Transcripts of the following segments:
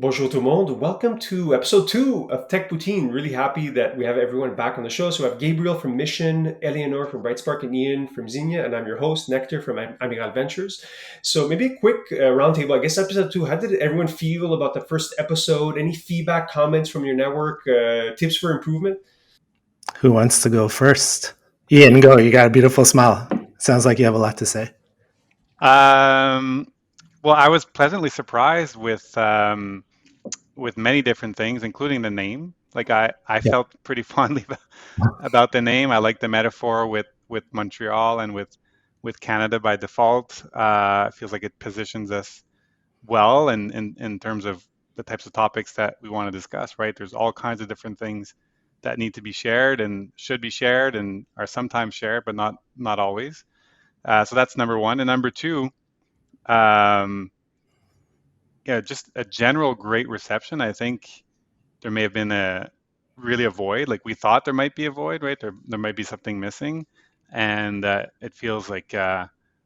Bonjour tout le monde. Welcome to episode 2 of TechPoutine. Really happy that we have everyone back on the show. So we have Gabriel from Mission, Eleonore from Brightspark, and Ian from Xenia, and I'm your host, Nectar from Amiral Ventures. So maybe a quick roundtable. I guess episode 2, how did everyone feel about the first episode? Any feedback, comments from your network, tips for improvement? Who wants to go first? Ian, go. You got a beautiful smile. Sounds like you have a lot to say. Um, well, I was pleasantly surprised with many different things, including the name. Like I Yeah. felt pretty fondly about the name. I like the metaphor with Montreal and with Canada by default. It feels like it positions us well in terms of the types of topics that we want to discuss, right? There's all kinds of different things that need to be shared and should be shared and are sometimes shared, but not always. So that's number one. And number two, um, yeah, just a general great reception. I think there may have been a void. Like we thought there might be a void, right? There might be something missing, and it feels like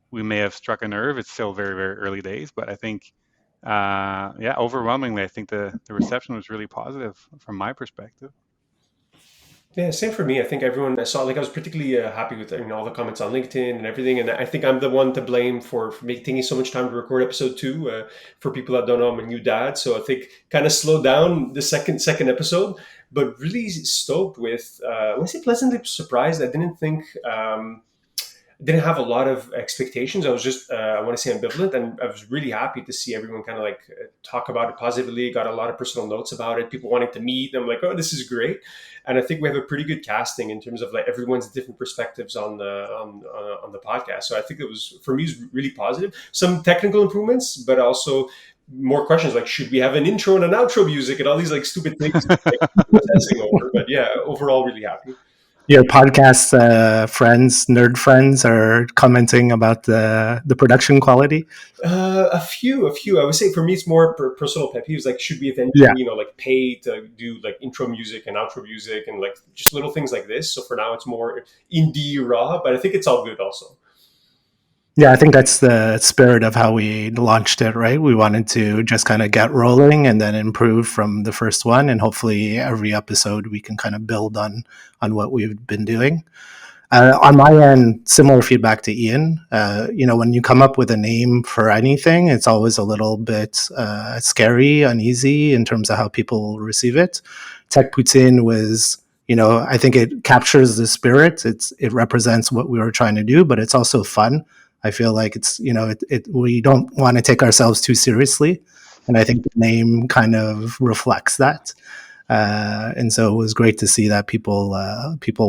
we may have struck a nerve. It's still very very early days, but I think yeah, overwhelmingly, I think the reception was really positive from my perspective. Yeah, same for me. I think everyone I saw, like, I was particularly happy with all the comments on LinkedIn and everything, and I think I'm the one to blame for taking so much time to record episode 2. For people that don't know, I'm a new dad, so I think kind of slowed down the second episode, but really stoked with. When I say pleasantly surprised, I didn't think. Didn't have a lot of expectations. I was just, I want to say, ambivalent, and I was really happy to see everyone kind of like talk about it positively. Got a lot of personal notes about it. People wanting to meet. I'm like, oh, this is great, and I think we have a pretty good casting in terms of like everyone's different perspectives on the podcast. So I think it was, for me, is really positive. Some technical improvements, but also more questions like, should we have an intro and an outro music and all these like stupid things like obsessing over. But yeah, overall, really happy. Your podcast nerd friends, are commenting about the production quality. A few. I would say for me, it's more personal pet peeves. Like, should we eventually, Yeah. like pay to do like intro music and outro music and like just little things like this. So for now, it's more indie raw, but I think it's all good also. Yeah, I think that's the spirit of how we launched it, right? We wanted to just kind of get rolling and then improve from the first one, and hopefully every episode we can kind of build on what we've been doing. On my end, similar feedback to Ian. When you come up with a name for anything, it's always a little bit scary, uneasy in terms of how people receive it. Tech Poutine was, I think it captures the spirit. It represents what we were trying to do, but it's also fun. I feel like it's, we don't want to take ourselves too seriously, and I think the name kind of reflects that. And so it was great to see that people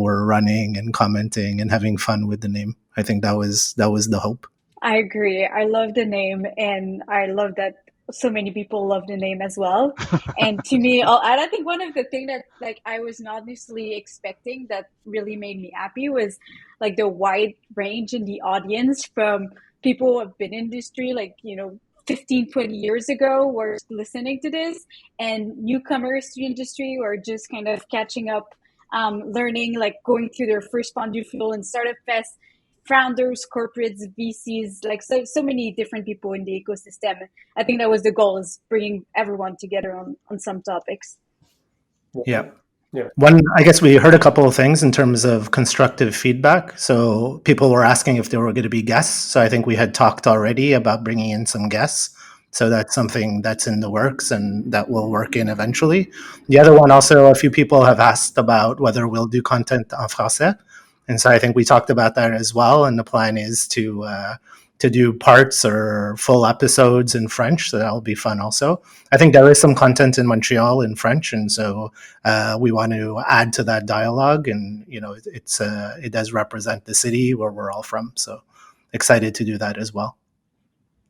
were running and commenting and having fun with the name. I think that was the hope. I agree. I love the name, and I love that so many people love the name as well. And to me, and I think one of the things that like I was not necessarily expecting that really made me happy was like the wide range in the audience, from people who have been in industry, like 15, 20 years ago, were listening to this, and newcomers to the industry, or just kind of catching up, learning, like going through their first FounderFuel and Startup Fest, founders, corporates, VCs, like so many different people in the ecosystem. I think that was the goal, is bringing everyone together on some topics. Yeah. Yeah. I guess we heard a couple of things in terms of constructive feedback. So people were asking if there were going to be guests. So I think we had talked already about bringing in some guests. So that's something that's in the works and that will work in eventually. The other one, also, a few people have asked about whether we'll do content en français. And so I think we talked about that as well. And the plan is to do parts or full episodes in French. So that'll be fun also. I think there is some content in Montreal in French. And so we want to add to that dialogue. And, it does represent the city where we're all from. So excited to do that as well.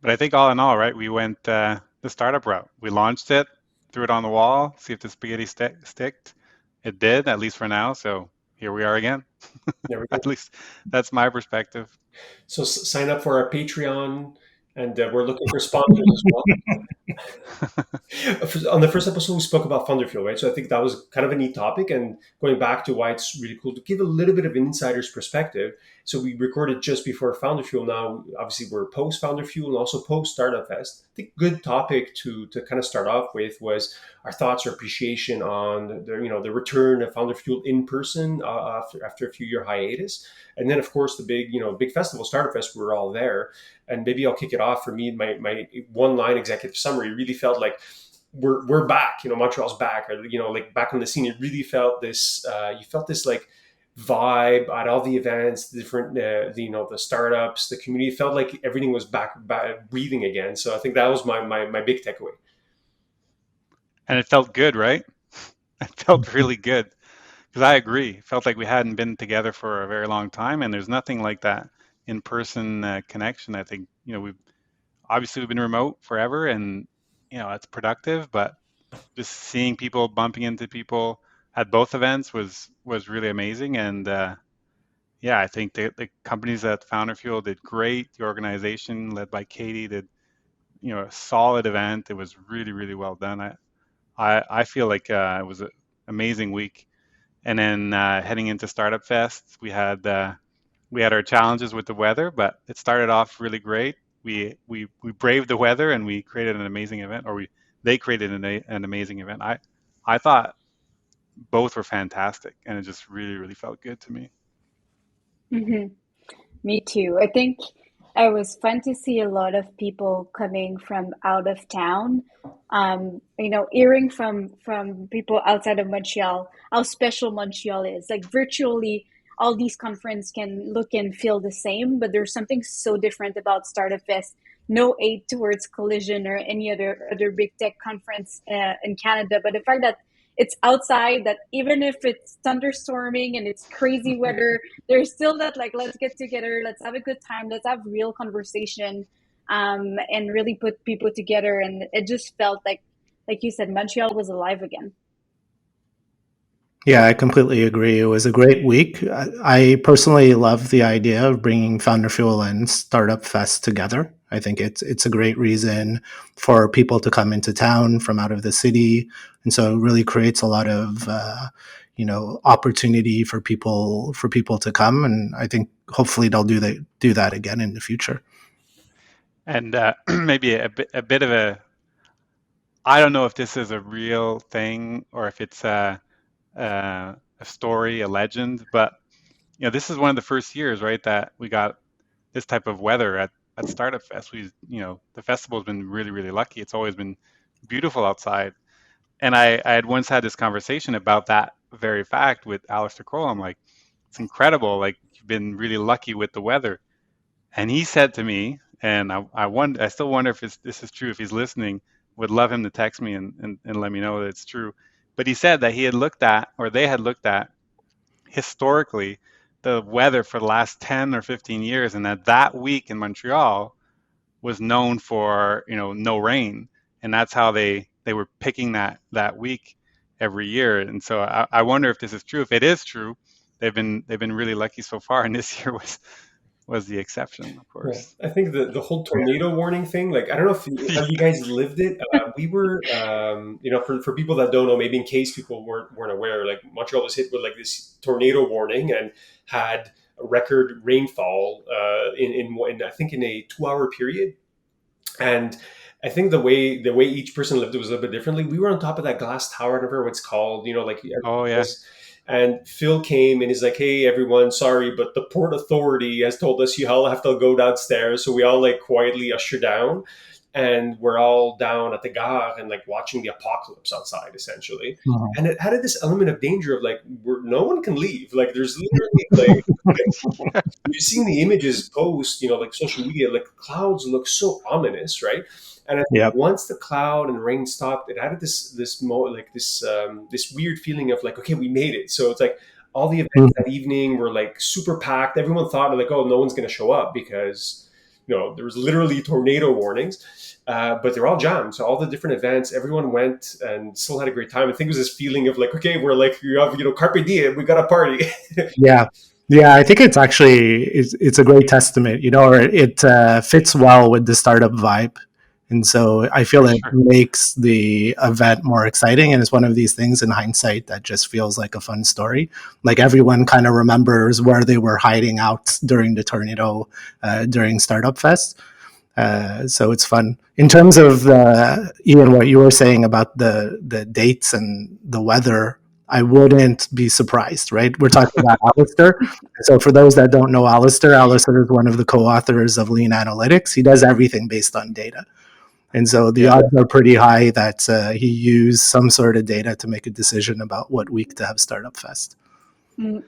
But I think all in all, right, we went the startup route. We launched it, threw it on the wall, see if the spaghetti sticked. It did, at least for now. So here we are again. There we go. At least that's my perspective. So sign up for our Patreon. and we're looking for sponsors as well. On the first episode, we spoke about FounderFuel, right? So I think that was kind of a neat topic. And going back to why it's really cool to give a little bit of an insider's perspective. So we recorded just before FounderFuel. Now, obviously, we're post FounderFuel and also post StartupFest. I think good topic to kind of start off with was our thoughts or appreciation on the return of FounderFuel in person after a few year hiatus, and then of course the big festival StartupFest. We're all there, and maybe I'll kick it off. For me, my one line executive summary really felt like we're back. Montreal's back, or like back on the scene. It really felt this. You felt this like vibe at all the events, the different the startups, the community. It felt like everything was back breathing again. So I think that was my big takeaway. And it felt good, right? It felt really good, because I agree. It felt like we hadn't been together for a very long time, and there's nothing like that in-person connection. I think we've been remote forever, and it's productive, but just seeing people, bumping into people at both events was really amazing. And yeah, I think the companies at FounderFuel did great. The organization led by Katie did a solid event. It was really, really well done. I feel like it was an amazing week. And then heading into Startup Fest, we had our challenges with the weather, but it started off really great. We braved the weather, and we created an amazing event, or they created an amazing event. I thought both were fantastic, and it just really, really felt good to me. Mm-hmm. Me too. I think it was fun to see a lot of people coming from out of town. Hearing from people outside of Montreal how special Montreal is. Like virtually, all these conferences can look and feel the same, but there's something so different about Startup Fest. No aid towards Collision or any other big tech conference in Canada, but the fact that it's outside, that even if it's thunderstorming and it's crazy weather, there's still that like, let's get together, let's have a good time, let's have real conversation, and really put people together. And it just felt like you said, Montreal was alive again. Yeah, I completely agree. It was a great week. I personally love the idea of bringing FounderFuel and Startup Fest together. I think it's a great reason for people to come into town from out of the city, and so it really creates a lot of opportunity for people to come. And I think hopefully they'll do that again in the future. And maybe a bit of a, I don't know if this is a real thing or if it's a story, a legend, but this is one of the first years, right, that we got this type of weather at Startup Fest. The festival has been really, really lucky. It's always been beautiful outside. And I had once had this conversation about that very fact with Alistair Kroll. I'm like, it's incredible. Like, you've been really lucky with the weather. And he said to me, and I still wonder if this is true, if he's listening, would love him to text me and let me know that it's true. But he said that they had looked at historically the weather for the last 10 or 15 years, and that week in Montreal was known for no rain, and that's how they were picking that week every year. And so I wonder if this is true. If it is true, they've been really lucky so far, and this year was the exception, of course. Yeah. I think the whole tornado warning thing, like, I don't know if you guys lived it. We were, for people that don't know, maybe in case people weren't aware, like Montreal was hit with like this tornado warning and had a record rainfall in I think in a 2-hour period. And I think the way each person lived it was a little bit differently. We were on top of that glass tower, I don't remember what it's called, like Oh yeah. and Phil came and he's like, "Hey everyone, sorry, but the Port Authority has told us you all have to go downstairs." So we all like quietly usher down, and we're all down at the gare and like watching the apocalypse outside, essentially. Mhm. And it had this element of danger of like, no one can leave. Like, there's literally like you've seen the images post, like social media, like clouds look so ominous, right? And I think Yep. once the cloud and rain stopped, it added this weird feeling of like, okay, we made it. So it's like all the events that evening were like super packed. Everyone thought like, oh, no one's going to show up because there was literally tornado warnings, but they're all jammed. So all the different events, everyone went and still had a great time. I think it was this feeling of like, okay, we're like, you have carpe diem, we got a party. Yeah. Yeah, I think it's a great testament, or it fits well with the startup vibe. And so I feel For it sure. makes the event more exciting. And it's one of these things in hindsight that just feels like a fun story. Like everyone kind of remembers where they were hiding out during the tornado during Startup Fest. So it's fun. In terms of Ian, what you were saying about the dates and the weather, I wouldn't be surprised, right? We're talking about Alistair. So for those that don't know Alistair is one of the co-authors of Lean Analytics. He does everything based on data. And so the Yeah. odds are pretty high that he used some sort of data to make a decision about what week to have Startup Fest. I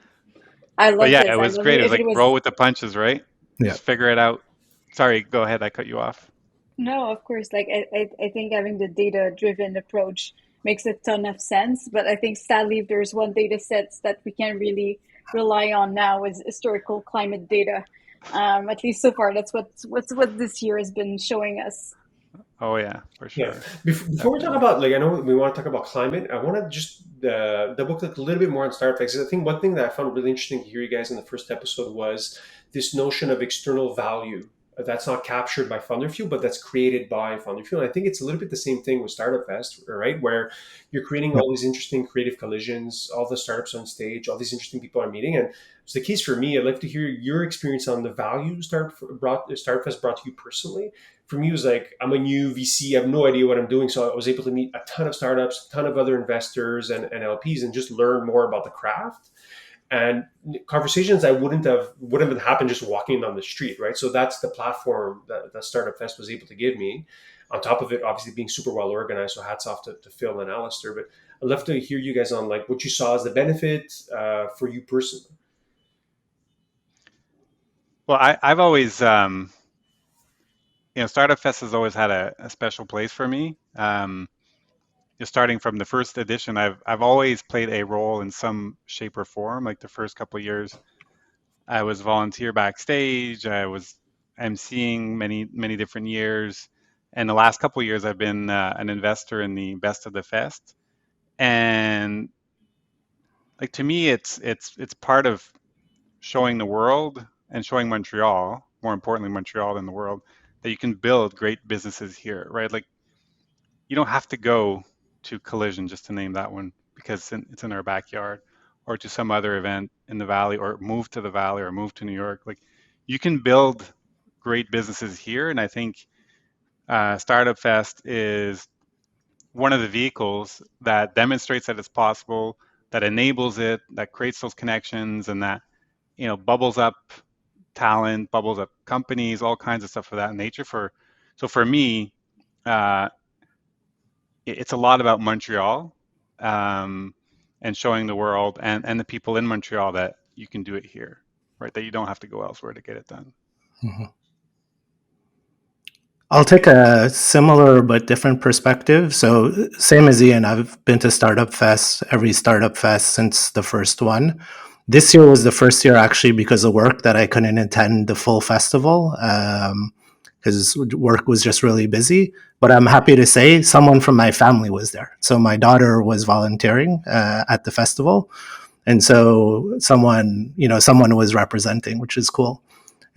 But love yeah, this. it I was love great. it. It was If like it was roll with the punches, right? Yeah. Just figure it out. Sorry, go ahead. I cut you off. No, of course. Like I think having the data-driven approach makes a ton of sense. But I think sadly, if there's one data sets that we can't really rely on now is historical climate data. At least so far, that's what this year has been showing us. Oh yeah, for Yeah. sure. Before we talk Definitely. about, like, I know we want to talk about climate. I want to just double click a little bit more on startup facts. I think one thing that I found really interesting to hear you guys in the first episode was this notion of external value that's not captured by FounderFuel, but that's created by FounderFuel. And I think it's a little bit the same thing with Startup Fest, right? Where you're creating all these interesting creative collisions, all the startups on stage, all these interesting people are meeting. And it's the case for me. I'd like to hear your experience on the value Startup Fest brought to you personally. For me, it was like, I'm a new VC, I have no idea what I'm doing. So I was able to meet a ton of startups, a ton of other investors and LPs, and just learn more about the craft and conversations I wouldn't have happened just walking down the street, right? So that's the platform that Startup Fest was able to give me. On top of it, obviously being super well organized. So hats off to Phil and Alistair. But I'd love to hear you guys on like what you saw as the benefit for you personally. Well, I've always, Startup Fest has always had a special place for me. Just starting from the first edition, I've always played a role in some shape or form. Like the first couple of years, I was volunteer backstage. I was emceeing many different years, and the last couple of years, I've been an investor in the Best of the Fest. And like to me, it's part of showing the world and showing Montreal, more importantly Montreal than the world, that you can build great businesses here, right? Like you don't have to go to Collision, just to name that one, because it's in our backyard, or to some other event in the Valley, or move to the Valley, or move to New York. Like you can build great businesses here, and I think Startup Fest is one of the vehicles that demonstrates that it's possible, that enables it, that creates those connections, and that bubbles up talent, bubbles up companies, all kinds of stuff of that nature. So for me, uh, it's a lot about Montreal, um, and showing the world and the people in Montreal that you can do it here, right? That you don't have to go elsewhere to get it done. Mm-hmm. I'll take a similar but different perspective. So, same as Ian, I've been to Startup Fest, every Startup Fest since the first one. This year was the first year, actually, because of work, that I couldn't attend the full festival because work was just really busy. But I'm happy to say someone from my family was there. So, my daughter was volunteering at the festival. And so someone was representing, which is cool.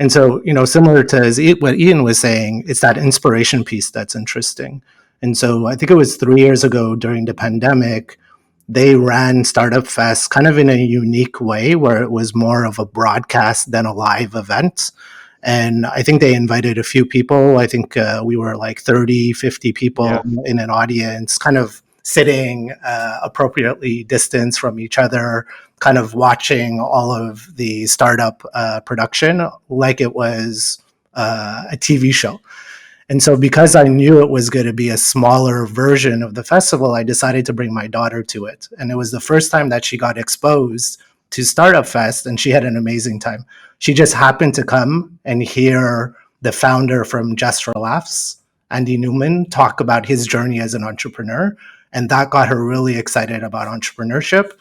And so, similar to what Ian was saying, it's that inspiration piece that's interesting. And so I think it was 3 years ago during the pandemic, they ran Startup Fest kind of in a unique way where it was more of a broadcast than a live event. And I think they invited a few people. I think we were like 30, 50 people Yeah. in an audience, kind of sitting appropriately distanced from each other, kind of watching all of the startup production like it was a TV show. And so, because I knew it was going to be a smaller version of the festival, I decided to bring my daughter to it. And it was the first time that she got exposed to Startup Fest, and she had an amazing time. She just happened to come and hear the founder from Just for Laughs, Andy Newman, talk about his journey as an entrepreneur. And that got her really excited about entrepreneurship,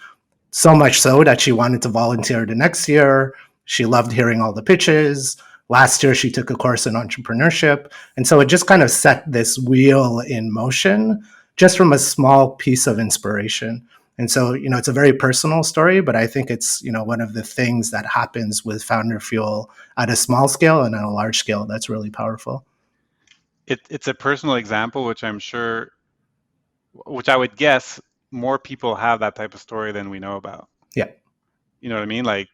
so much so that she wanted to volunteer the next year. She loved hearing all the pitches. Last year, she took a course in entrepreneurship. And so it just kind of set this wheel in motion just from a small piece of inspiration. And so, it's a very personal story, but I think it's, one of the things that happens with FounderFuel at a small scale and at a large scale that's really powerful. It's a personal example, which I would guess more people have that type of story than we know about. Yeah. You know what I mean? Like,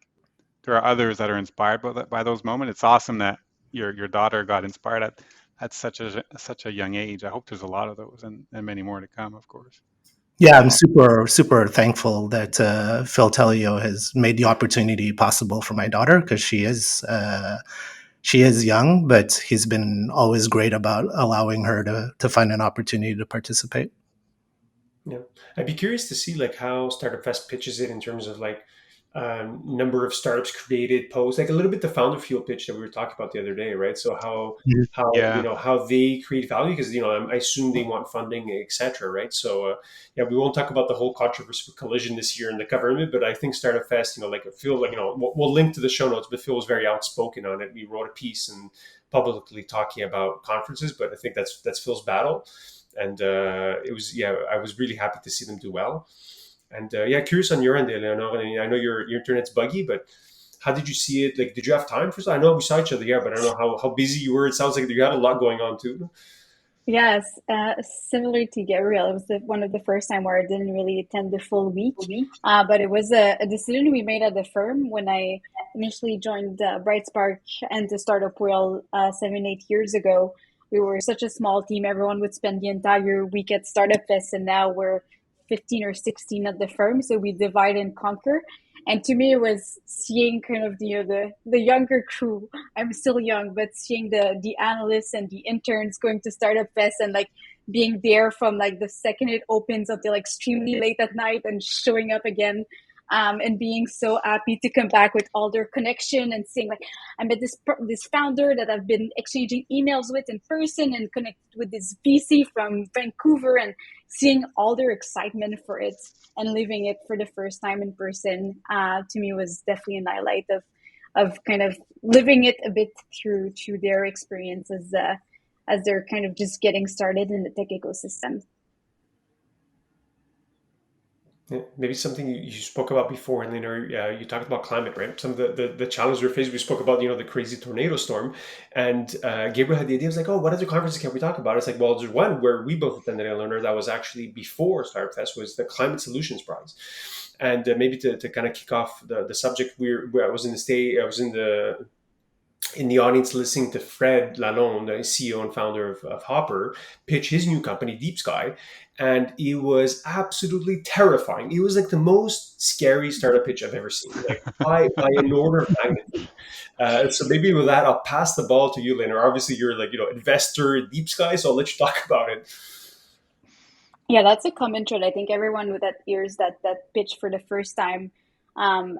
there are others that are inspired by those moments. It's awesome that your daughter got inspired at such a young age. I hope there's a lot of those and many more to come, of course. Yeah, I'm super, super thankful that Phil Telio has made the opportunity possible for my daughter, because she is young, but he's been always great about allowing her to find an opportunity to participate. Yeah, I'd be curious to see like how Startup Fest pitches it in terms of like number of startups created, posts, like a little bit the founder fuel pitch that we were talking about the other day, right? So Yeah. how they create value, because I assume they want funding, etc., right? So yeah, we won't talk about the whole controversy with Collision this year in the government, but I think Startup Fest, like Phil, like we'll link to the show notes, but Phil was very outspoken on it. We wrote a piece and publicly talking about conferences, but I think that's Phil's battle. And I was really happy to see them do well. And curious on your end, Eleonore. I know your internet's buggy, but how did you see it? Like, did you have time for? I know we saw each other, yeah, but I don't know how busy you were. It sounds like you had a lot going on too. Yes, similar to Gabriel, it was one of the first time where I didn't really attend the full week. But it was a decision we made at the firm when I initially joined Brightspark and the Startup World 7, 8 years ago. We were such a small team. Everyone would spend the entire week at Startup Fest, and now we're 15 or 16 at the firm. So we divide and conquer. And to me, it was seeing kind of the younger crew. I'm still young, but seeing the analysts and the interns going to Startup Fest and like being there from like the second it opens until like extremely late at night and showing up again, and being so happy to come back with all their connection and seeing like I met this founder that I've been exchanging emails with in person and connected with this VC from Vancouver, and seeing all their excitement for it and living it for the first time in person, to me was definitely an highlight of kind of living it a bit through to their experiences as they're kind of just getting started in the tech ecosystem. Yeah, maybe something you spoke about before, and you talked about climate, right? Some of the challenges we're faced. We spoke about the crazy tornado storm, and Gabriel had the idea. He was like, "Oh, what other conferences can we talk about?" It's like, well, there's one where we both attended. I learned that was actually before Startup Fest, was the Climate Solutions Prize, and maybe to kind of kick off the subject, I was in the audience listening to Fred Lalonde, the CEO and founder of Hopper, pitch his new company, Deep Sky. And it was absolutely terrifying. It was like the most scary startup pitch I've ever seen, like by an order of magnitude. So maybe with that, I'll pass the ball to you, Leonard. Obviously, you're like, investor in Deep Sky, so I'll let you talk about it. Yeah, that's a common trend. I think everyone that hears that pitch for the first time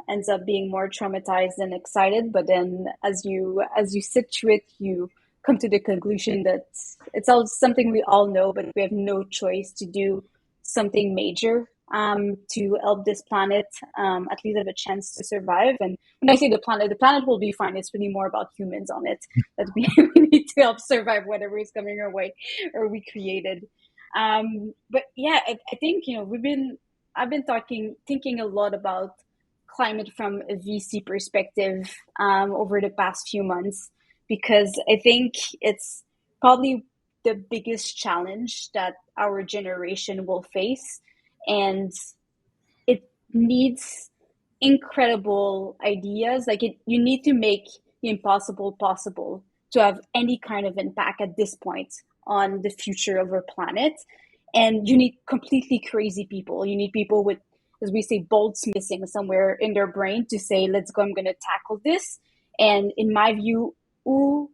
ends up being more traumatized than excited. But then, as you sit through it, you come to the conclusion that it's all something we all know, but we have no choice to do something major to help this planet at least have a chance to survive. And when I say the planet will be fine. It's really more about humans on it, that we need to help survive whatever is coming our way or we created. But yeah, I think I've been thinking a lot about climate from a VC perspective over the past few months, because I think it's probably the biggest challenge that our generation will face, and it needs incredible ideas. Like you need to make the impossible possible to have any kind of impact at this point on the future of our planet. And you need completely crazy people. You need people with, as we say, bolts missing somewhere in their brain to say, let's go, I'm going to tackle this. And in my view, who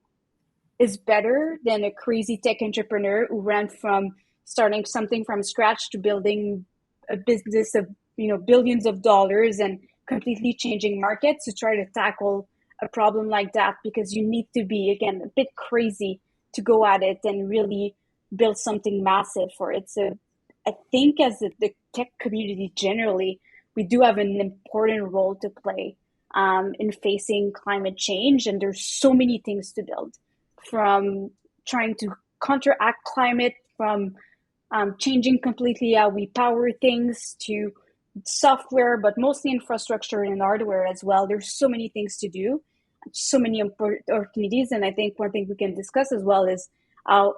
is better than a crazy tech entrepreneur who ran from starting something from scratch to building a business of billions of dollars and completely changing markets to try to tackle a problem like that? Because you need to be, again, a bit crazy to go at it and really build something massive for it. So I think as the tech community generally, we do have an important role to play in facing climate change. And there's so many things to build, from trying to counteract climate, from changing completely how we power things, to software, but mostly infrastructure and hardware as well. There's so many things to do, so many opportunities. And I think one thing we can discuss as well is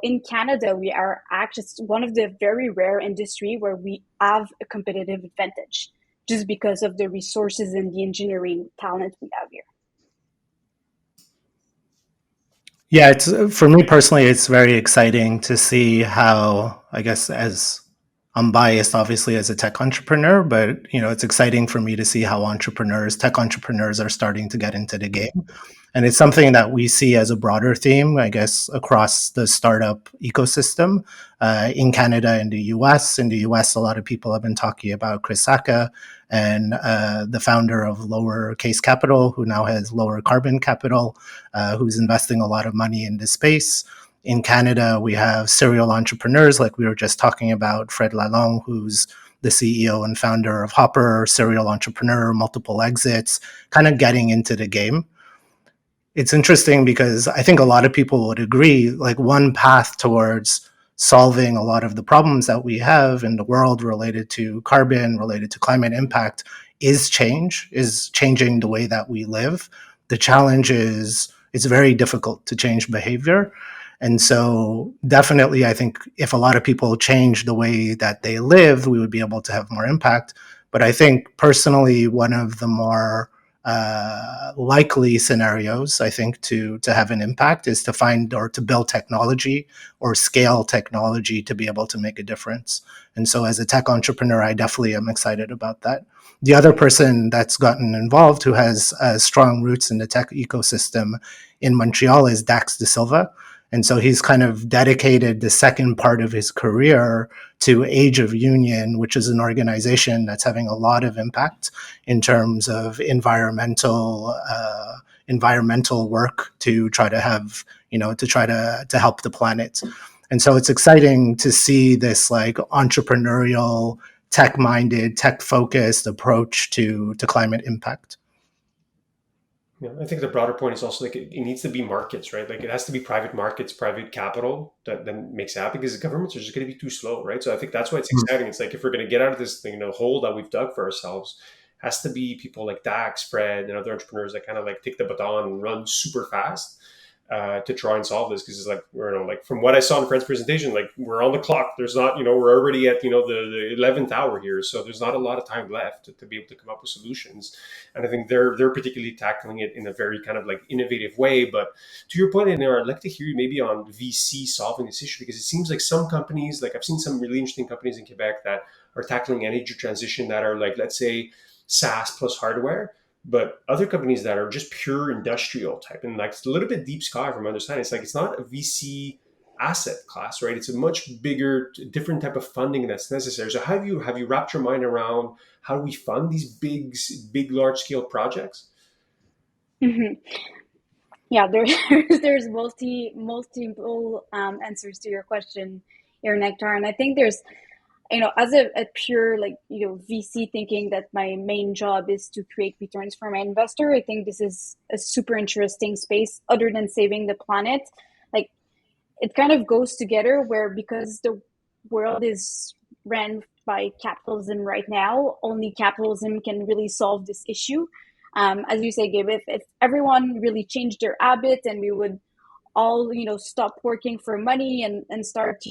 in Canada, we are actually one of the very rare industry where we have a competitive advantage just because of the resources and the engineering talent we have here. Yeah, it's for me personally, it's very exciting to see how, I guess, as I'm biased, obviously, as a tech entrepreneur, but it's exciting for me to see how tech entrepreneurs, are starting to get into the game. And it's something that we see as a broader theme, I guess, across the startup ecosystem in Canada and the US. In the US, a lot of people have been talking about Chris Sacca and the founder of Lowercase Capital, who now has Lower Carbon Capital, who's investing a lot of money in this space. In Canada, we have serial entrepreneurs, like we were just talking about, Fred Lalonde, who's the CEO and founder of Hopper, serial entrepreneur, multiple exits, kind of getting into the game. It's interesting because I think a lot of people would agree, like one path towards solving a lot of the problems that we have in the world related to carbon, related to climate impact, is changing the way that we live. The challenge is it's very difficult to change behavior. And so definitely, I think if a lot of people change the way that they live, we would be able to have more impact. But I think personally, one of the more likely scenarios, I think, to have an impact is to find or to build technology or scale technology to be able to make a difference. And so as a tech entrepreneur, I definitely am excited about that. The other person that's gotten involved who has strong roots in the tech ecosystem in Montreal is Dax De Silva. And so he's kind of dedicated the second part of his career to Age of Union, which is an organization that's having a lot of impact in terms of environmental work to try to have, to help the planet. And so it's exciting to see this like entrepreneurial, tech-minded, tech-focused approach to climate impact. Yeah, I think the broader point is also like it needs to be markets, right? Like it has to be private markets, private capital that then makes it happen because the governments are just going to be too slow, right? So I think that's why it's exciting. It's like if we're going to get out of this thing, hole that we've dug for ourselves, has to be people like Dax, Fred, and other entrepreneurs that kind of like take the baton and run super fast to try and solve this. Because it's like like from what I saw in Fred's presentation, like we're on the clock. There's not, we're already at the 11th hour here, so there's not a lot of time left to be able to come up with solutions. And I think they're particularly tackling it in a very kind of like innovative way. But to your point, Eleonore, I'd like to hear you maybe on VC solving this issue, because it seems like some companies, like I've seen some really interesting companies in Quebec that are tackling energy transition that are like, let's say, SaaS plus hardware, but other companies that are just pure industrial type and like it's a little bit deep sky from my understanding. It's like it's not a VC asset class, right? It's a much bigger, different type of funding that's necessary. So have you wrapped your mind around how do we fund these big, large scale projects? Mm-hmm. Yeah, there's multiple answers to your question here, Nectar, and I think there's as a pure VC thinking that my main job is to create returns for my investor. I think this is a super interesting space. Other than saving the planet, like it kind of goes together where because the world is ran by capitalism right now, only capitalism can really solve this issue. As you say, Gabe, if everyone really changed their habit and we would all, stop working for money and start,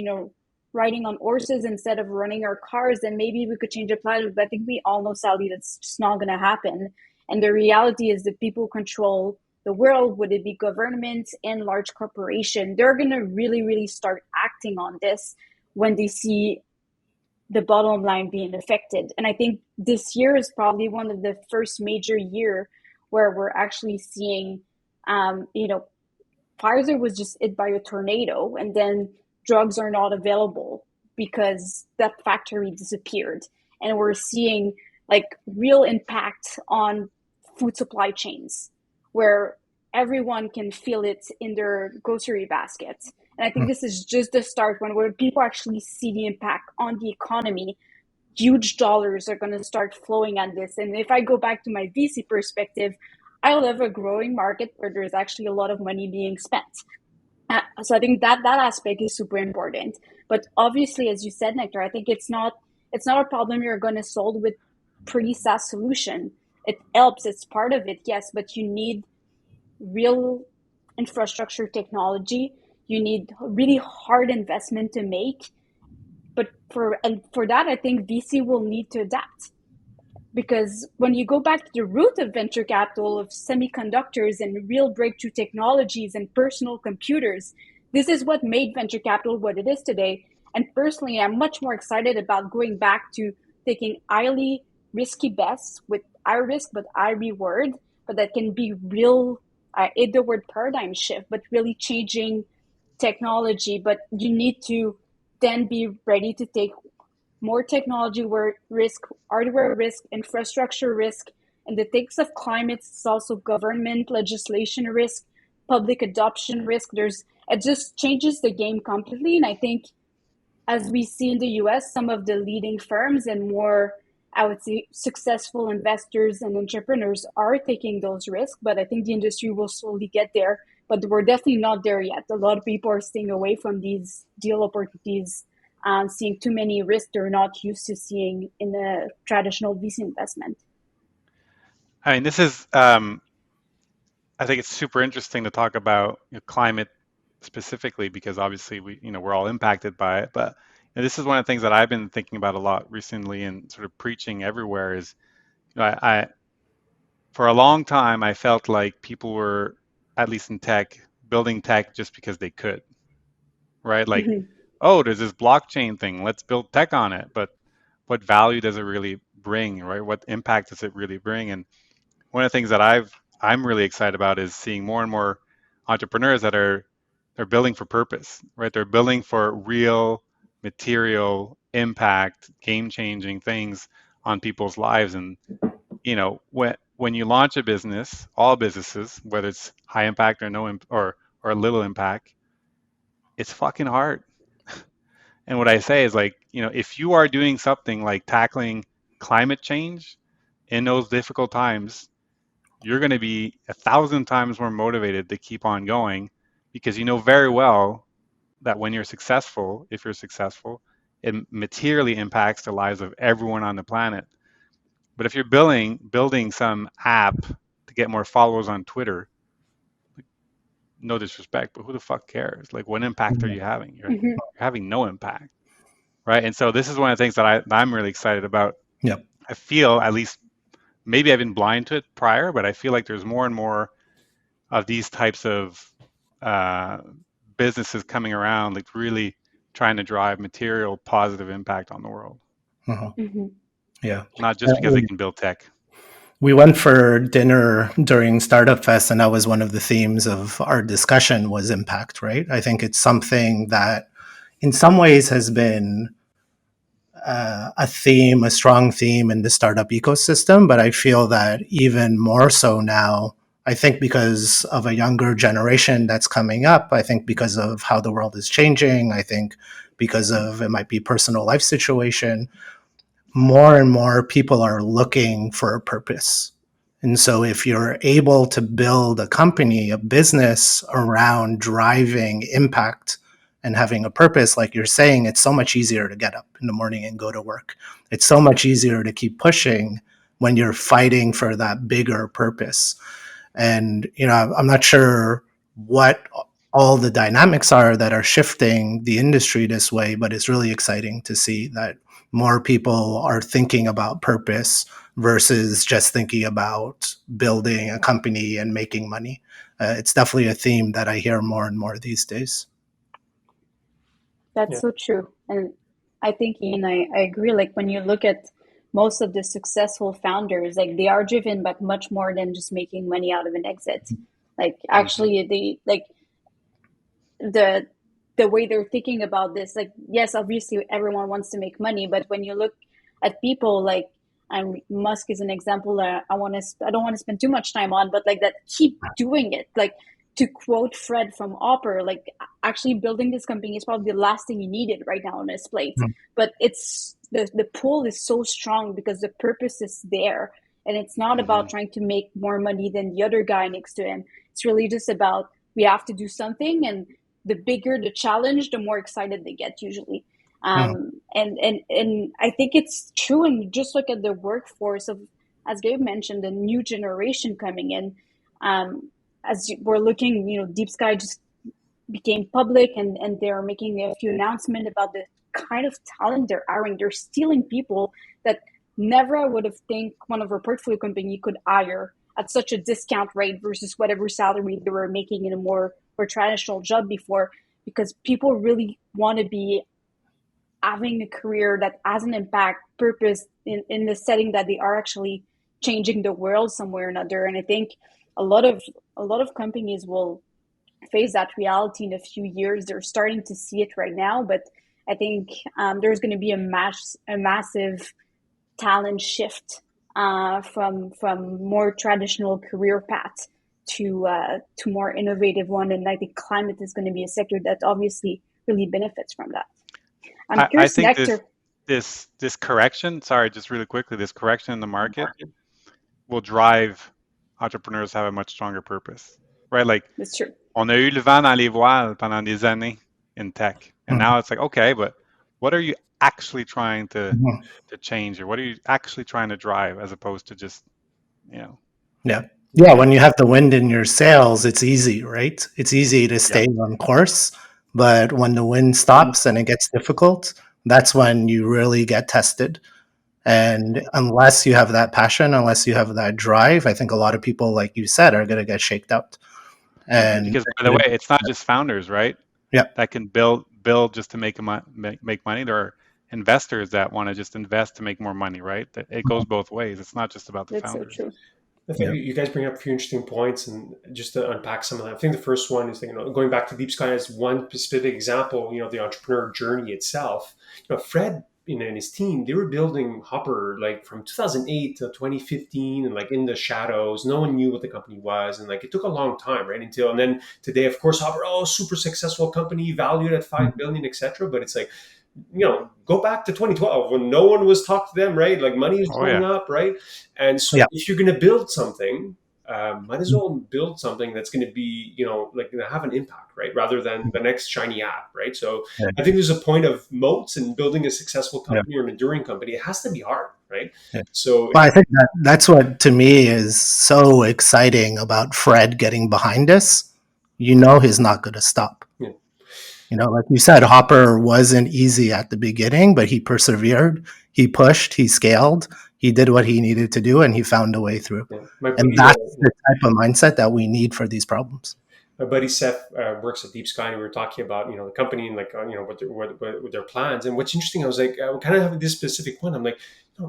riding on horses instead of running our cars, then maybe we could change the planet. But I think we all know, sadly, that's just not going to happen. And the reality is the people who control the world, would it be government and large corporation, they're going to really, really start acting on this when they see the bottom line being affected. And I think this year is probably one of the first major year where we're actually seeing, Pfizer was just hit by a tornado and then drugs are not available because that factory disappeared. And we're seeing like real impact on food supply chains where everyone can feel it in their grocery baskets. And I think this is just the start when people actually see the impact on the economy. Huge dollars are going to start flowing on this. And if I go back to my VC perspective, I love a growing market where there's actually a lot of money being spent. So I think that aspect is super important. But obviously, as you said, Nectar, I think it's not a problem you're going to solve with pre-SaaS solution. It helps, it's part of it, yes, but you need real infrastructure technology. You need really hard investment to make. But for that, I think VC will need to adapt. Because when you go back to the root of venture capital, of semiconductors and real breakthrough technologies and personal computers, this is what made venture capital what it is today. And personally, I'm much more excited about going back to taking highly risky bets with high risk but high reward, but that can be real, I hate the word paradigm shift, but really changing technology. But you need to then be ready to take more technology risk, hardware risk, infrastructure risk, and the things of climate is also government legislation risk, public adoption risk. It just changes the game completely. And I think as we see in the US, some of the leading firms and more, I would say, successful investors and entrepreneurs are taking those risks, but I think the industry will slowly get there. But we're definitely not there yet. A lot of people are staying away from these deal opportunities, seeing too many risks they're not used to seeing in a traditional VC investment. I mean, this is, I think it's super interesting to talk about climate specifically because obviously we're all impacted by it. But this is one of the things that I've been thinking about a lot recently and sort of preaching everywhere is, I for a long time I felt like people were, at least in tech, building tech just because they could, right? Like, oh, there's this blockchain thing, let's build tech on it. But what value does it really bring, right? What impact does it really bring? And one of the things that I'm really excited about is seeing more and more entrepreneurs that they're building for purpose, right? They're building for real material impact, game-changing things on people's lives. And when you launch a business, all businesses, whether it's high impact or no or little impact, it's fucking hard. And what I say is like, if you are doing something like tackling climate change in those difficult times, you're going to be 1,000 times more motivated to keep on going because you know very well that when you're successful, if you're successful, it materially impacts the lives of everyone on the planet. But if you're building some app to get more followers on Twitter, no disrespect, but who the fuck cares? Like, what impact are you having? You're having no impact, right? And so this is one of the things that I'm really excited about. Yep. I feel, at least maybe I've been blind to it prior, but I feel like there's more and more of these types of businesses coming around, like really trying to drive material positive impact on the world. Yeah. Not just because they can build tech. We went for dinner during Startup Fest, and that was one of the themes of our discussion was impact, right? I think it's something that in some ways has been a theme, a strong theme in the startup ecosystem, but I feel that even more so now, I think because of a younger generation that's coming up, I think because of how the world is changing, I think because of it might be personal life situation, more and more people are looking for a purpose. And so if you're able to build a company, a business around driving impact and having a purpose, like you're saying, it's so much easier to get up in the morning and go to work. It's so much easier to keep pushing when you're fighting for that bigger purpose. And, I'm not sure what all the dynamics are that are shifting the industry this way, but it's really exciting to see that more people are thinking about purpose versus just thinking about building a company and making money. It's definitely a theme that I hear more and more these days. That's so true. And I think, Ian, I agree. Like when you look at most of the successful founders, like they are driven by much more than just making money out of an exit. Like actually they like the way they're thinking about this, like, yes, obviously everyone wants to make money, but when you look at people like, Musk is an example that I don't want to spend too much time on, but like that keep doing it. Like to quote Fred from Opera, like actually building this company is probably the last thing he needed right now on his plate. But it's the pull is so strong because the purpose is there. And it's not about trying to make more money than the other guy next to him. It's really just about we have to do something, and the bigger the challenge, the more excited they get usually. And I think it's true. And just look at the workforce of, as Gabe mentioned, the new generation coming in. We're looking, Deep Sky just became public, and they're making a few announcements about the kind of talent they're hiring. They're stealing people that never I would have think one of our portfolio company could hire at such a discount rate versus whatever salary they were making in a more traditional job before, because people really want to be having a career that has an impact, purpose in the setting that they are actually changing the world somewhere or another. And I think a lot of companies will face that reality in a few years. They're starting to see it right now, but I think there's going to be a massive talent shift from more traditional career paths to more innovative one. And I think climate is going to be a sector that obviously really benefits from that. I'm I curious, think Nectar. this correction, sorry, just really quickly, this correction in the market will drive entrepreneurs to have a much stronger purpose, right? Like, That's true. on a eu le vent dans les voiles pendant des années in tech, and now it's like, okay, but what are you actually trying to change, or what are you actually trying to drive, as opposed to just, Yeah, when you have the wind in your sails, it's easy, right? It's easy to stay on course, but when the wind stops and it gets difficult, that's when you really get tested. And unless you have that passion, unless you have that drive, I think a lot of people, like you said, are going to get shaked out. And because, by the way, it's not just founders, right? Yeah, that can build just to make money. There are investors that want to just invest to make more money, right? That it goes both ways. It's not just about the That's so founders. true. I think you guys bring up a few interesting points, and just to unpack some of that, I think the first one is, going back to Deep Sky as one specific example, the entrepreneur journey itself. Fred, and his team, they were building Hopper like from 2008 to 2015, and like in the shadows. No one knew what the company was, and like it took a long time, right? And then today, of course, Hopper, super successful company, valued at 5 billion, etc. But it's like, go back to 2012 when no one was talking to them, right? Like money is going up, right? And so if you're going to build something, might as well build something that's going to be, like going to have an impact, right? Rather than the next shiny app, right? So I think there's a point of moats and building a successful company or an enduring company. It has to be hard, right? So well, I think that's what to me is so exciting about Fred getting behind us. He's not going to stop. Like you said, Hopper wasn't easy at the beginning, but he persevered, he pushed, he scaled, he did what he needed to do, and he found a way through. And that's the type of mindset that we need for these problems. My buddy Seth works at Deep Sky, and we were talking about the company and like what their plans. And what's interesting, I was like, I kind of have this specific one. I'm like,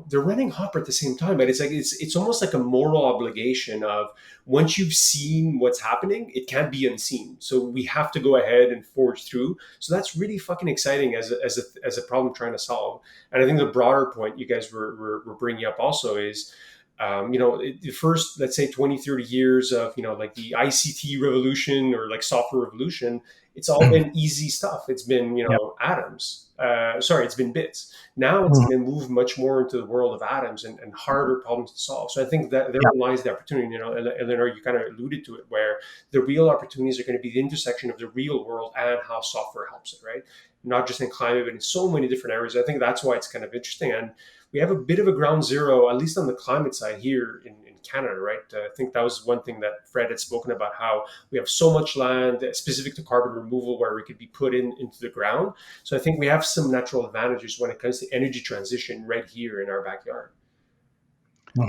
they're running Hopper at the same time, but it's like it's almost like a moral obligation of, once you've seen what's happening, it can't be unseen. So we have to go ahead and forge through. So that's really fucking exciting as a problem trying to solve. And I think the broader point you guys were bringing up also is, the first, let's say 20, 30 years of, like the ICT revolution or like software revolution, it's all been easy stuff. It's been, atoms. It's been bits. Now it's going to move much more into the world of atoms and harder problems to solve. So I think that there lies the opportunity, Eleonore, you kind of alluded to it, where the real opportunities are going to be the intersection of the real world and how software helps it, right? Not just in climate, but in so many different areas. I think that's why it's kind of interesting. And we have a bit of a ground zero, at least on the climate side here in Canada, right? I think that was one thing that Fred had spoken about, how we have so much land specific to carbon removal where we could be put into the ground. So I think we have some natural advantages when it comes to energy transition right here in our backyard.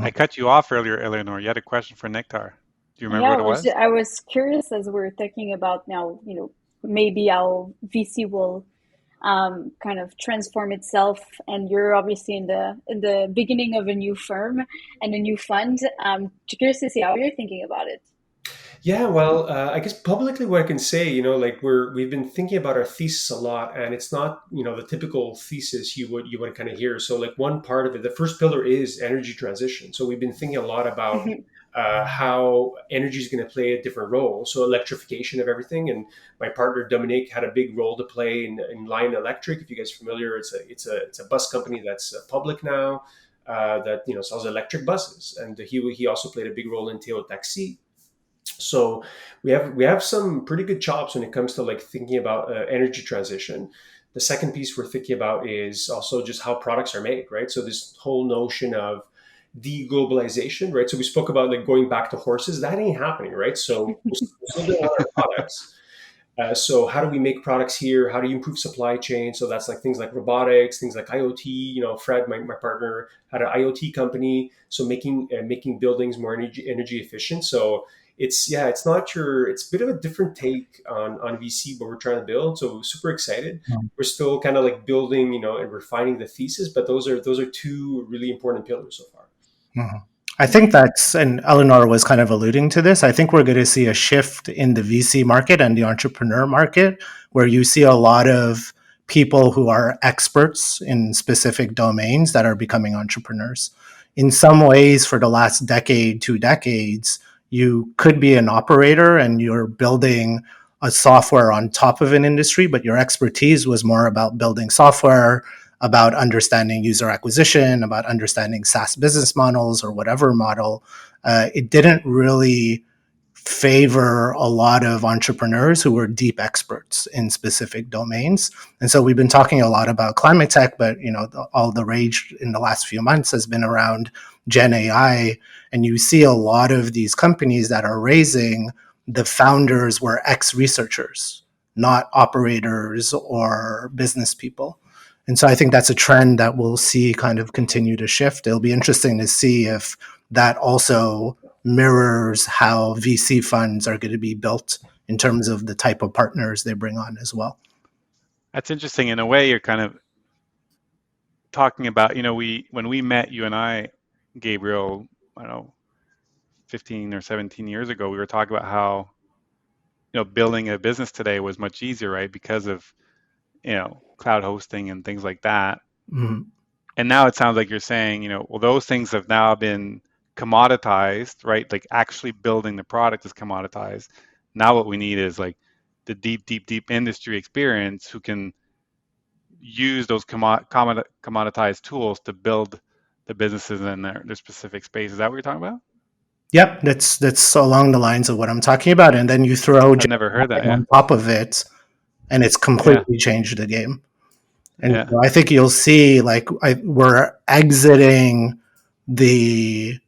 I cut you off earlier, Eleonore. You had a question for Nectar. Do you remember what it was? I was curious, as we're thinking about now, maybe our VC will kind of transform itself, and you're obviously in the beginning of a new firm and a new fund. Curious to see how you're thinking about it. Yeah, well, I guess publicly what I can say, like we've been thinking about our thesis a lot, and it's not, the typical thesis you would kind of hear. So like one part of it, the first pillar is energy transition. So we've been thinking a lot about how energy is going to play a different role. So electrification of everything. And my partner Dominique had a big role to play in Lion Electric. If you guys are familiar, it's a bus company that's public now, that sells electric buses, and he also played a big role in Teo Taxi. So we have some pretty good chops when it comes to like thinking about energy transition. The second piece we're thinking about is also just how products are made, right? So this whole notion of deglobalization, right? So we spoke about like going back to horses. That ain't happening, right? So we're still building on our products. So how do we make products here? How do you improve supply chain? So that's like things like robotics, things like IoT. Fred, my partner, had an IoT company, so making buildings more energy efficient. So it's not it's a bit of a different take on VC, but we're trying to build. So super excited. We're still kind of like building, and refining the thesis, but those are two really important pillars so far. Mhm. I think that's, and Eleanor was kind of alluding to this. I think we're going to see a shift in the VC market and the entrepreneur market where you see a lot of people who are experts in specific domains that are becoming entrepreneurs. In some ways, for the last decade, 2 decades, you could be an operator and you're building a software on top of an industry, but your expertise was more about building software, about understanding user acquisition, about understanding SaaS business models or whatever model. It didn't really favor a lot of entrepreneurs who were deep experts in specific domains. And so we've been talking a lot about climate tech, but all the rage in the last few months has been around Gen AI. And you see a lot of these companies that are raising, the founders were ex-researchers, not operators or business people. And so I think that's a trend that we'll see kind of continue to shift. It'll be interesting to see if that also mirrors how VC funds are going to be built in terms of the type of partners they bring on as well. That's interesting. In a way, you're kind of talking about, when we met, you and I, Gabriel, I don't know, 15 or 17 years ago, we were talking about how, building a business today was much easier, right? Because of, cloud hosting and things like that. Mm-hmm. And now it sounds like you're saying, well, those things have now been commoditized, right? Like actually building the product is commoditized. Now what we need is like the deep industry experience who can use those commoditized tools to build the businesses in their specific space. Is that what you're talking about? Yep, that's along the lines of what I'm talking about. And then you throw I've never heard that. Yeah. on top of it, and it's Yeah. completely changed the game. And Yeah. so I think you'll see, like, we're exiting the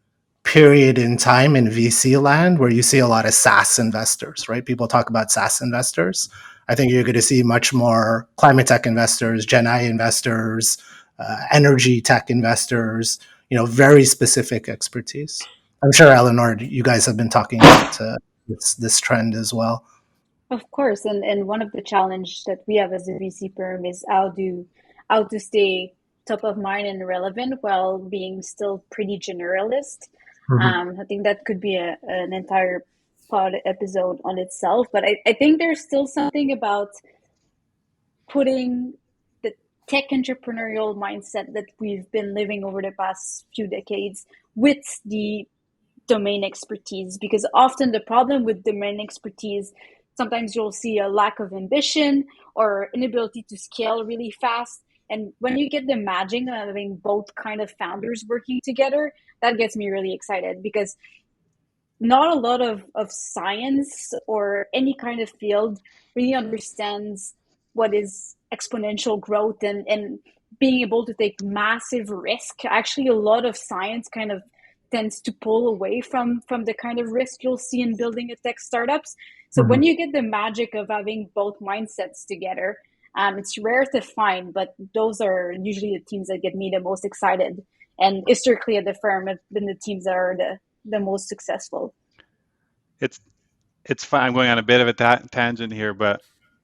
period in time in VC land where you see a lot of SaaS investors, right? People talk about SaaS investors. I think you're going to see much more climate tech investors, Gen I investors, energy tech investors, very specific expertise. I'm sure, Eleanor, you guys have been talking about this trend as well. Of course, and one of the challenge that we have as a VC firm is how to stay top of mind and relevant while being still pretty generalist. I think that could be an entire pod episode on itself, but I think there's still something about putting the tech entrepreneurial mindset that we've been living over the past few decades with the domain expertise, because often the problem with domain expertise, sometimes you'll see a lack of ambition or inability to scale really fast. And when you get the magic of having both kind of founders working together, that gets me really excited, because not a lot of science or any kind of field really understands what is exponential growth and being able to take massive risk. Actually, a lot of science kind of tends to pull away from the kind of risk you'll see in building a tech startups. So when you get the magic of having both mindsets together, it's rare to find, but those are usually the teams that get me the most excited. And historically at the firm have been the teams that are the most successful. It's fine. I'm going on a bit of a tangent here, but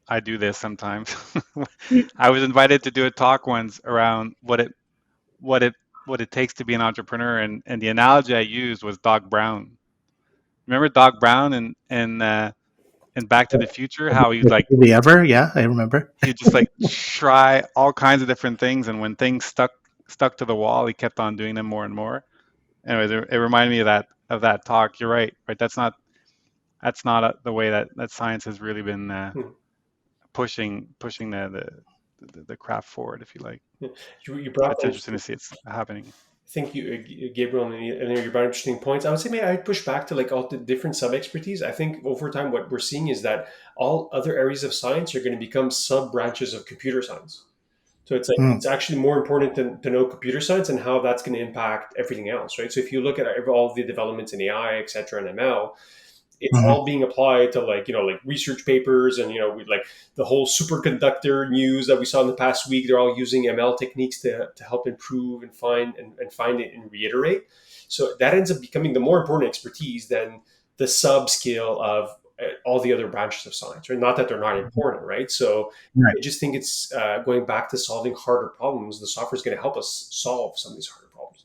I do this sometimes. I was invited to do a talk once around what it takes to be an entrepreneur, and the analogy I used was Doc Brown. Remember Doc Brown and Back to the Future? How he like Movie ever? Yeah, I remember. he just like try all kinds of different things, and when things stuck to the wall, he kept on doing them more and more. Anyways, it reminded me of that talk. You're right. That's not the way that science has really been pushing the craft forward, if you like. You brought It's things. interesting to see it's happening. think you, Gabriel, and you're about interesting points. I would say maybe I'd push back to like all the different sub expertise. I think over time, what we're seeing is that all other areas of science are going to become sub branches of computer science. So it's like Mm, it's actually more important to know computer science and how that's going to impact everything else, right? So if you look at all the developments in AI, et cetera, and ML, it's mhm. all being applied to like like research papers and like the whole superconductor news that we saw in the past week. They're all using ML techniques to help improve and find it and reiterate. So that ends up becoming the more important expertise than the sub scale of all the other branches of science, right? Not that they're not important, right? So Right. I just think it's going back to solving harder problems. The software is going to help us solve some of these harder problems.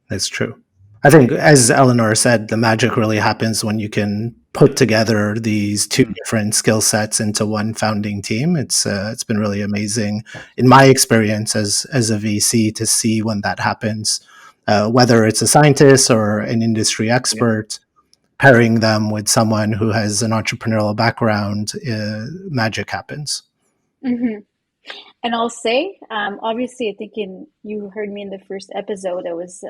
That's true. I think, as Eleanor said, the magic really happens when you can put together these two Mm. different skill sets into one founding team. It's been really amazing in my experience as a VC to see when that happens, whether it's a scientist or an industry Yeah. expert. Pairing them with someone who has an entrepreneurial background, magic happens. Hmm. And I'll say, obviously, I think you heard me in the first episode. I was,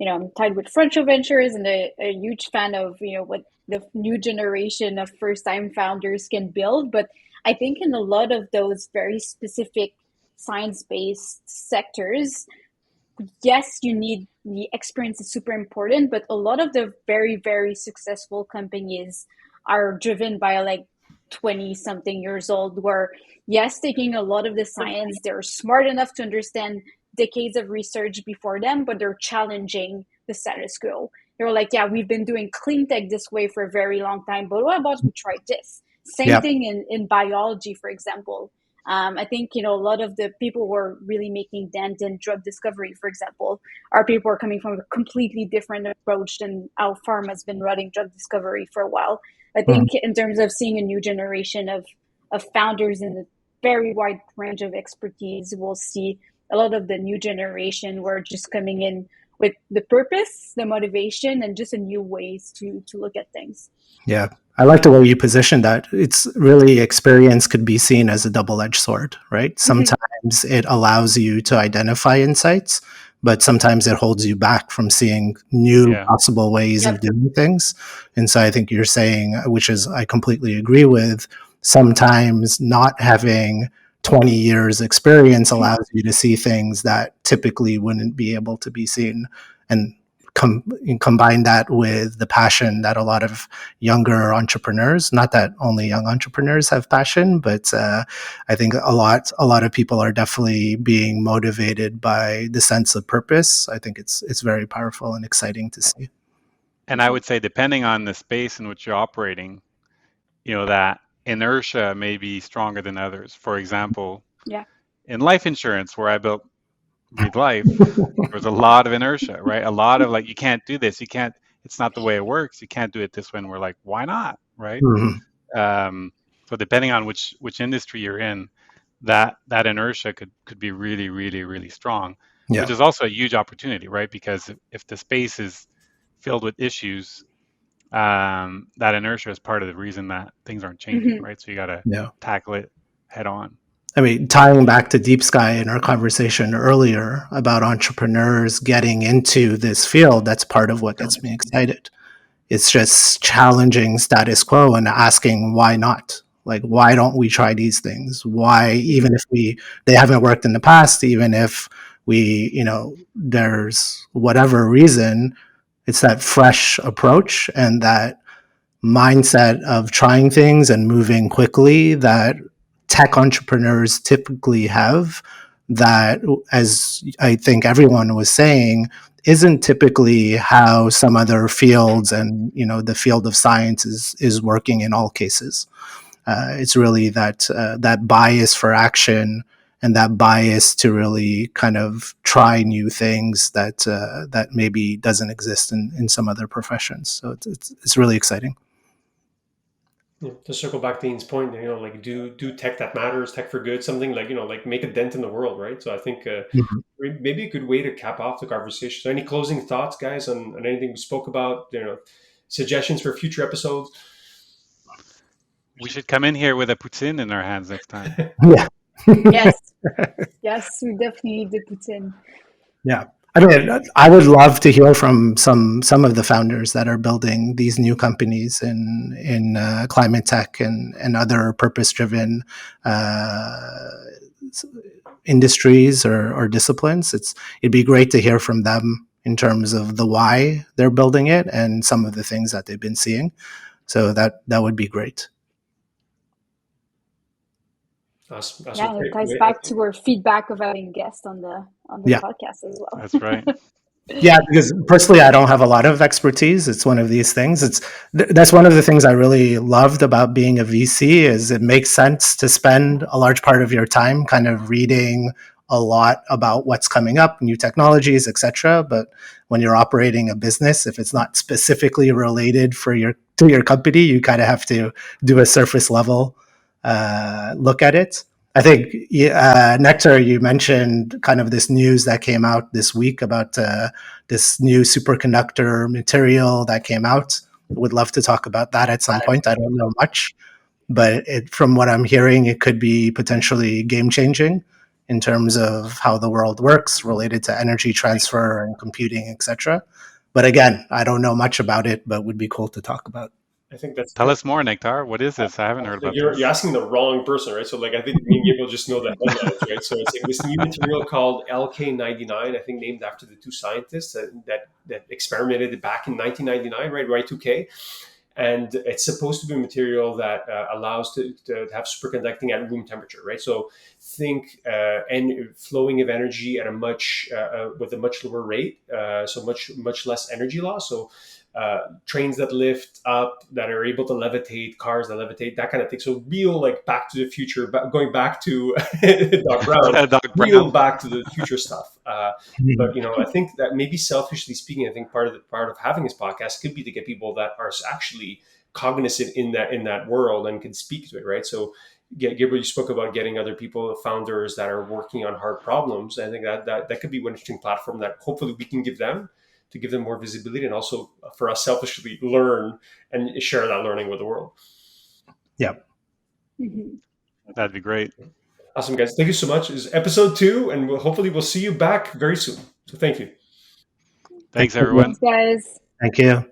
I'm tied with Frontier Ventures and a huge fan of what the new generation of first-time founders can build. But I think in a lot of those very specific science-based sectors, yes, you need the experience is super important, but a lot of the very, very successful companies are driven by like 20 something years old, where yes, taking a lot of the science, they're smart enough to understand decades of research before them, but they're challenging the status quo. They're like, yeah, we've been doing clean tech this way for a very long time, but what about we try this? Same Yeah. thing in biology, for example. I think a lot of the people who are really making dent in drug discovery, for example, are people who are coming from a completely different approach than how pharma has been running drug discovery for a while. I Mhm. think in terms of seeing a new generation of founders in a very wide range of expertise, we'll see a lot of the new generation who are just coming in with the purpose, the motivation, and just a new ways to look at things. Yeah. I like the way you position that. It's really experience could be seen as a double-edged sword, right? Mm-hmm. Sometimes it allows you to identify insights, but sometimes it holds you back from seeing new Yeah. possible ways of Yep. doing things. And so I think you're saying, which is I completely agree with, sometimes not having 20 years experience allows you to see things that typically wouldn't be able to be seen. And combine that with the passion that a lot of younger entrepreneurs, not that only young entrepreneurs have passion, but I think a lot of people are definitely being motivated by the sense of purpose. I think it's very powerful and exciting to see. And I would say, depending on the space in which you're operating, that inertia may be stronger than others. For example, Yeah. in life insurance, where I built Breathe Life, there was a lot of inertia, right? A lot of like, you can't do this. You can't, it's not the way it works. You can't do it this way. And we're like, why not? Right. Mhm. So depending on which industry you're in, that inertia could be really, really, really strong, which Yeah. is also a huge opportunity, right? Because if the space is filled with issues, that inertia is part of the reason that things aren't changing, Mm-hmm. right? So you got to Yeah. tackle it head on. I mean, tying back to Deep Sky in our conversation earlier about entrepreneurs getting into this field, that's part of what gets me excited. It's just challenging status quo and asking why not? Like, why don't we try these things? Why, even if they haven't worked in the past, even if there's whatever reason, it's that fresh approach and that mindset of trying things and moving quickly that tech entrepreneurs typically have, that, as I think everyone was saying, isn't typically how some other fields and the field of science is working in all cases. It's really that bias for action and that bias to really kind of try new things that maybe doesn't exist in some other professions. So it's really exciting. Yeah, to circle back to Ian's point, like do tech that matters, tech for good, something like like make a dent in the world, right? So I think Mhm. maybe a good way to cap off the conversation. So any closing thoughts, guys, on anything we spoke about? Suggestions for future episodes. We should come in here with a poutine in our hands next time. Yeah. Yes. Yes, we definitely need the Putin. Yeah. I mean, I would love to hear from some of the founders that are building these new companies in climate tech and other purpose driven industries or disciplines. It'd be great to hear from them in terms of the why they're building it and some of the things that they've been seeing. So that would be great. Awesome. Yeah, and it ties Great. back to our feedback of having guests on the Yeah. podcast as well. That's right. Yeah, because personally, I don't have a lot of expertise. It's one of these things. That's one of the things I really loved about being a VC is it makes sense to spend a large part of your time kind of reading a lot about what's coming up, new technologies, etc. But when you're operating a business, if it's not specifically related to your company, you kind of have to do a surface level look at it. I think, Nectar, you mentioned kind of this news that came out this week about this new superconductor material that came out. Would love to talk about that at some point. I don't know much, but from what I'm hearing, it could be potentially game changing in terms of how the world works related to energy transfer and computing, etc. But again, I don't know much about it, but would be cool to talk about. I think that's Tell us more, Nectar. What is this? I haven't heard about you're this. asking the wrong person, right? So like I think me and Gabriel just know the headlines, right? So it's like this new material called LK99, I think named after the two scientists that experimented back in 1999, right? Y2K. And it's supposed to be a material that allows to have superconducting at room temperature, right? So think flowing of energy at a much with a much lower rate, so much less energy loss. So trains that lift up, that are able to levitate, cars that levitate, that kind of thing. So real like Back to the Future, going back to Doc Brown, Doc real Brown. Back to the Future stuff. But I think that maybe selfishly speaking, I think part of having this podcast could be to get people that are actually cognizant in that world and can speak to it, right? So Gabriel, you spoke about getting other people, founders that are working on hard problems. I think that could be one interesting platform that hopefully we can give them to give them more visibility and also for us selfishly learn and share that learning with the world. Yeah. Mm-hmm. That'd be great. Awesome, guys. Thank you so much. This is episode 2, and hopefully we'll see you back very soon. So thank you. Thanks, everyone. Thanks, guys. Thank you.